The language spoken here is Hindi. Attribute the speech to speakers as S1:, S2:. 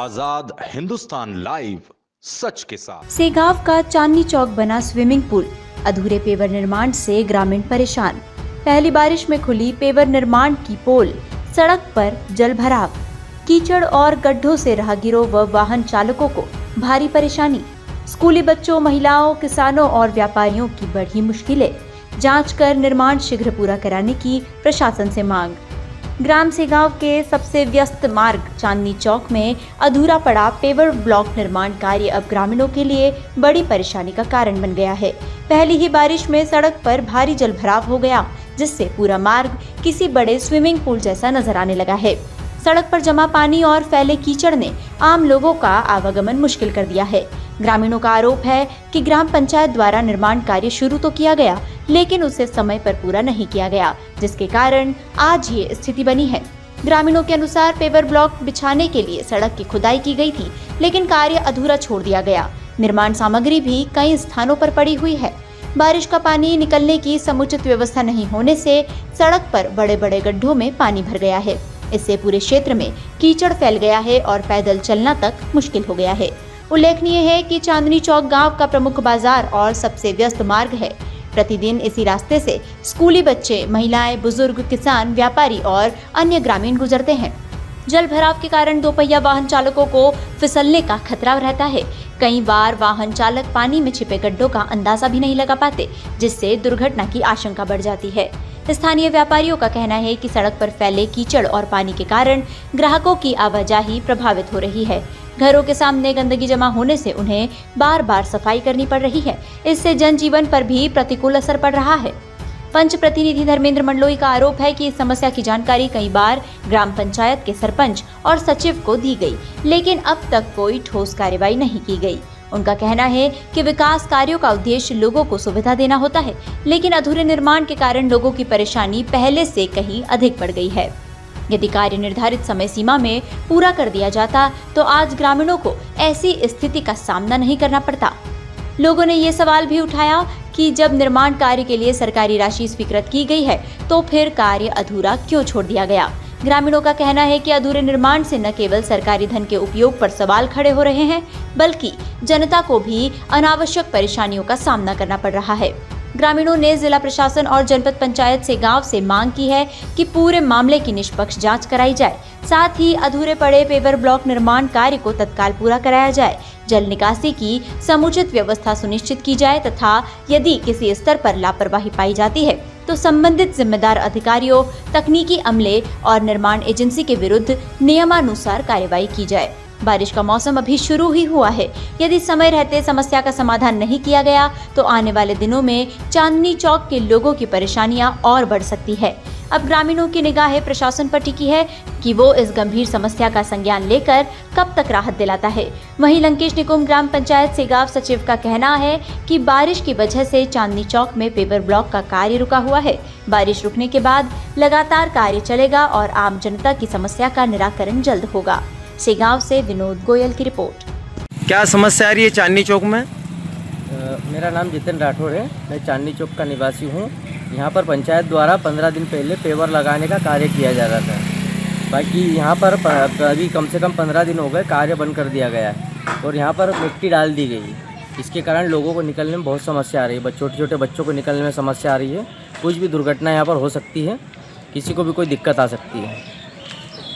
S1: आजाद हिंदुस्तान लाइव, सच के साथ।
S2: सेगांव का चांदनी चौक बना स्विमिंग पूल, अधूरे पेवर निर्माण से ग्रामीण परेशान। पहली बारिश में खुली पेवर निर्माण की पोल, सड़क पर जल भराव, कीचड़ और गड्ढों से राहगीरों व वाहन चालकों को भारी परेशानी। स्कूली बच्चों, महिलाओं, किसानों और व्यापारियों की बढ़ी मुश्किलें। जांच कर निर्माण शीघ्र पूरा कराने की प्रशासन से मांग। ग्राम सेगांव के सबसे व्यस्त मार्ग चांदनी चौक में अधूरा पड़ा पेवर ब्लॉक निर्माण कार्य अब ग्रामीणों के लिए बड़ी परेशानी का कारण बन गया है। पहली ही बारिश में सड़क पर भारी जलभराव हो गया, जिससे पूरा मार्ग किसी बड़े स्विमिंग पूल जैसा नजर आने लगा है। सड़क पर जमा पानी और फैले कीचड़ ने आम लोगों का आवागमन मुश्किल कर दिया है। ग्रामीणों का आरोप है कि ग्राम पंचायत द्वारा निर्माण कार्य शुरू तो किया गया, लेकिन उसे समय पर पूरा नहीं किया गया, जिसके कारण आज ये स्थिति बनी है। ग्रामीणों के अनुसार पेवर ब्लॉक बिछाने के लिए सड़क की खुदाई की गई थी, लेकिन कार्य अधूरा छोड़ दिया गया। निर्माण सामग्री भी कई स्थानों पर पड़ी हुई है। बारिश का पानी निकलने की समुचित व्यवस्था नहीं होने से सड़क पर बड़े बड़े गड्ढों में पानी भर गया है। इससे पूरे क्षेत्र में कीचड़ फैल गया है और पैदल चलना तक मुश्किल हो गया है। उल्लेखनीय है कि चांदनी चौक गांव का प्रमुख बाजार और सबसे व्यस्त मार्ग है। प्रतिदिन इसी रास्ते से स्कूली बच्चे, महिलाएं, बुजुर्ग, किसान, व्यापारी और अन्य ग्रामीण गुजरते हैं। जल भराव के कारण दोपहिया वाहन चालकों को फिसलने का खतरा रहता है। कई बार वाहन चालक पानी में छिपे गड्ढों का अंदाजा भी नहीं लगा पाते, जिससे दुर्घटना की आशंका बढ़ जाती है। स्थानीय व्यापारियों का कहना है कि सड़क पर फैले कीचड़ और पानी के कारण ग्राहकों की आवाजाही प्रभावित हो रही है। घरों के सामने गंदगी जमा होने से उन्हें बार बार सफाई करनी पड़ रही है। इससे जनजीवन पर भी प्रतिकूल असर पड़ रहा है। पंच प्रतिनिधि धर्मेंद्र मंडलोई का आरोप है कि इस समस्या की जानकारी कई बार ग्राम पंचायत के सरपंच और सचिव को दी गई, लेकिन अब तक कोई ठोस कार्रवाई नहीं की गई। उनका कहना है कि विकास कार्यों का उद्देश्य लोगों को सुविधा देना होता है, लेकिन अधूरे निर्माण के कारण लोगों की परेशानी पहले से कहीं अधिक बढ़ गई है। यदि कार्य निर्धारित समय सीमा में पूरा कर दिया जाता तो आज ग्रामीणों को ऐसी स्थिति का सामना नहीं करना पड़ता। लोगों ने ये सवाल भी उठाया कि जब निर्माण कार्य के लिए सरकारी राशि स्वीकृत की गई है तो फिर कार्य अधूरा क्यों छोड़ दिया गया। ग्रामीणों का कहना है कि अधूरे निर्माण से न केवल सरकारी धन के उपयोग पर सवाल खड़े हो रहे हैं, बल्कि जनता को भी अनावश्यक परेशानियों का सामना करना पड़ रहा है। ग्रामीणों ने जिला प्रशासन और जनपद पंचायत सेगांव से मांग की है कि पूरे मामले की निष्पक्ष जांच कराई जाए, साथ ही अधूरे पड़े पेवर ब्लॉक निर्माण कार्य को तत्काल पूरा कराया जाए, जल निकासी की समुचित व्यवस्था सुनिश्चित की जाए तथा यदि किसी स्तर पर लापरवाही पाई जाती है तो संबंधित जिम्मेदार अधिकारियों, तकनीकी अमले और निर्माण एजेंसी के विरुद्ध नियमानुसार कार्रवाई की जाए। बारिश का मौसम अभी शुरू ही हुआ है। यदि समय रहते समस्या का समाधान नहीं किया गया तो आने वाले दिनों में चांदनी चौक के लोगों की परेशानियां और बढ़ सकती है। अब ग्रामीणों की निगाहें प्रशासन पर टिकी है कि वो इस गंभीर समस्या का संज्ञान लेकर कब तक राहत दिलाता है। वहीं लंकेश निकुंम ग्राम पंचायत सेगांव सचिव का कहना है कि बारिश की वजह से चांदनी चौक में पेवर ब्लॉक का कार्य रुका हुआ है। बारिश रुकने के बाद लगातार कार्य चलेगा और आम जनता की समस्या का निराकरण जल्द होगा। सेगांव से विनोद गोयल की रिपोर्ट।
S3: क्या समस्या आ रही है चांदनी चौक में?
S4: मेरा नाम जितेन राठौर है। मैं चांदनी चौक का निवासी हूँ। यहाँ पर पंचायत द्वारा 15 दिन पहले पेवर लगाने का कार्य किया जा रहा था। बाकी यहाँ पर अभी कम से कम 15 दिन हो गए, कार्य बंद कर दिया गया है और यहाँ पर मिट्टी डाल दी गई। इसके कारण लोगों को निकलने में बहुत समस्या आ रही है। छोटे छोटे बच्चों को निकलने में समस्या आ रही है। कुछ भी दुर्घटना यहाँ पर हो सकती है, किसी को भी कोई दिक्कत आ सकती है।